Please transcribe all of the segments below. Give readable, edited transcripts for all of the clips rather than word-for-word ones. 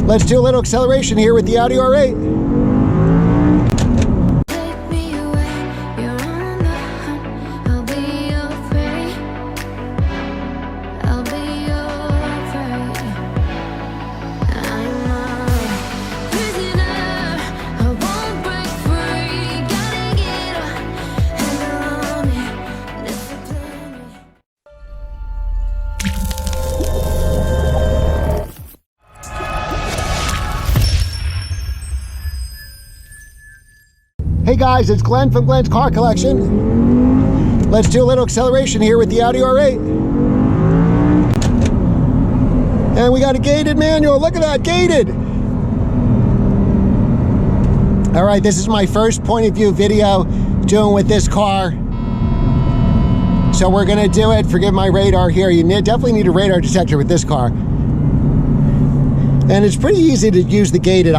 Let's do a little acceleration here with the Audi R8. Hey guys, it's Glenn from Glenn's Car Collection. Let's do a little acceleration here with the Audi R8. And we got a gated manual. Look at that, gated. All right, this is my first point of view video doing with this car. So we're gonna do it. Forgive my radar here. You definitely need a radar detector with this car. And it's pretty easy to use the gated.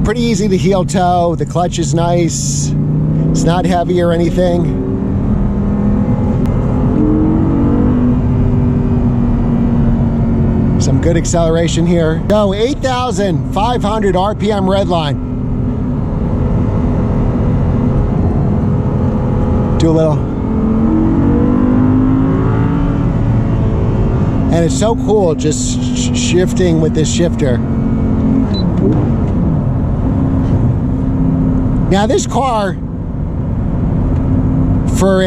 Pretty easy to heel toe. The clutch is nice. It's not heavy or anything. Some good acceleration here. Go 8,500 RPM redline. Do a little. And it's so cool just shifting with this shifter. Now this car, for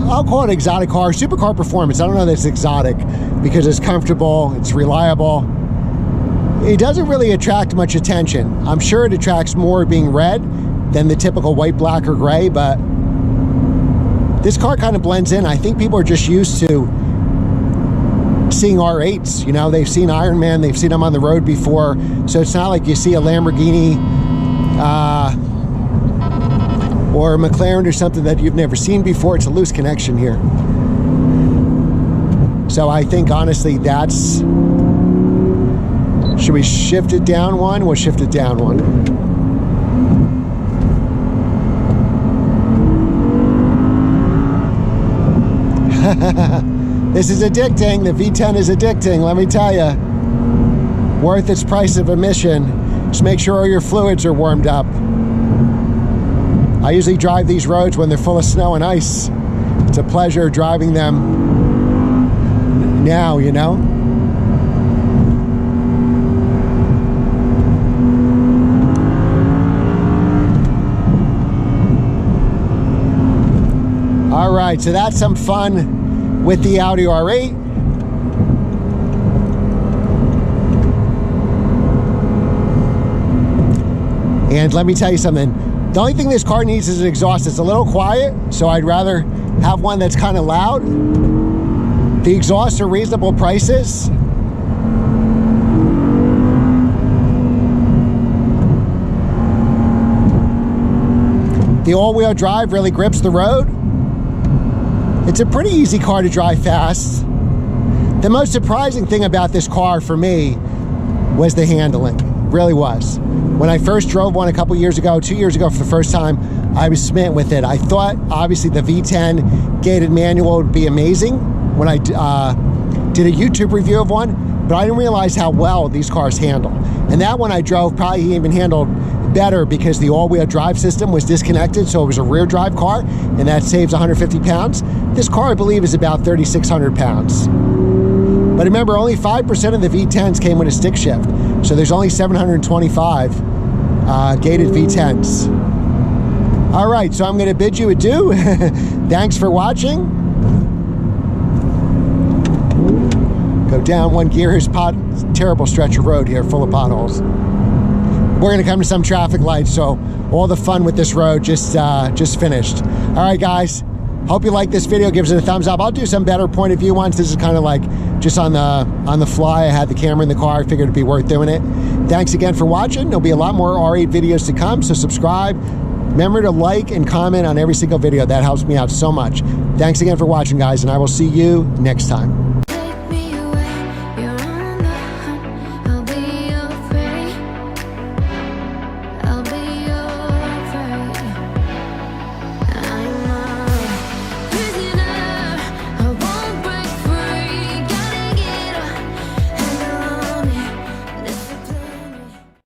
I'll call it exotic car, supercar performance. I don't know that it's exotic because it's comfortable, it's reliable. It doesn't really attract much attention. I'm sure it attracts more being red than the typical white, black, or gray, but this car kind of blends in. I think people are just used to seeing R8s. You know, they've seen Iron Man, they've seen them on the road before, so it's not like you see a Lamborghini or a McLaren or something that you've never seen before. It's a loose connection here. So I think honestly that's, should we shift it down one? We'll shift it down one. This is addicting. The V10 is addicting, let me tell you. Worth its price of admission. Just make sure all your fluids are warmed up. I usually drive these roads when they're full of snow and ice. It's a pleasure driving them now, you know? All right, so that's some fun with the Audi R8. And let me tell you something. The only thing this car needs is an exhaust. It's a little quiet, so I'd rather have one that's kind of loud. The exhausts are reasonable prices. The all-wheel drive really grips the road. It's a pretty easy car to drive fast. The most surprising thing about this car for me was the handling. It really was. When I first drove one a couple years ago, 2 years ago for the first time, I was smitten with it. I thought, obviously, the V10 gated manual would be amazing when I did a YouTube review of one, but I didn't realize how well these cars handle. And that one I drove probably even handled better because the all-wheel drive system was disconnected, so it was a rear drive car, and that saves 150 pounds. This car, I believe, is about 3,600 pounds. But remember, only 5% of the V10s came with a stick shift, so there's only 725 gated V10s. All right, so I'm going to bid you adieu. Thanks for watching. Go down one gear. Here's terrible stretch of road here, full of potholes. We're going to come to some traffic lights, so all the fun with this road just finished. All right, guys. Hope you like this video. Give it a thumbs up. I'll do some better point of view ones. This is kind of like just on the fly. I had the camera in the car. I figured it'd be worth doing it. Thanks again for watching. There'll be a lot more R8 videos to come, so subscribe. Remember to like and comment on every single video. That helps me out so much. Thanks again for watching, guys, and I will see you next time.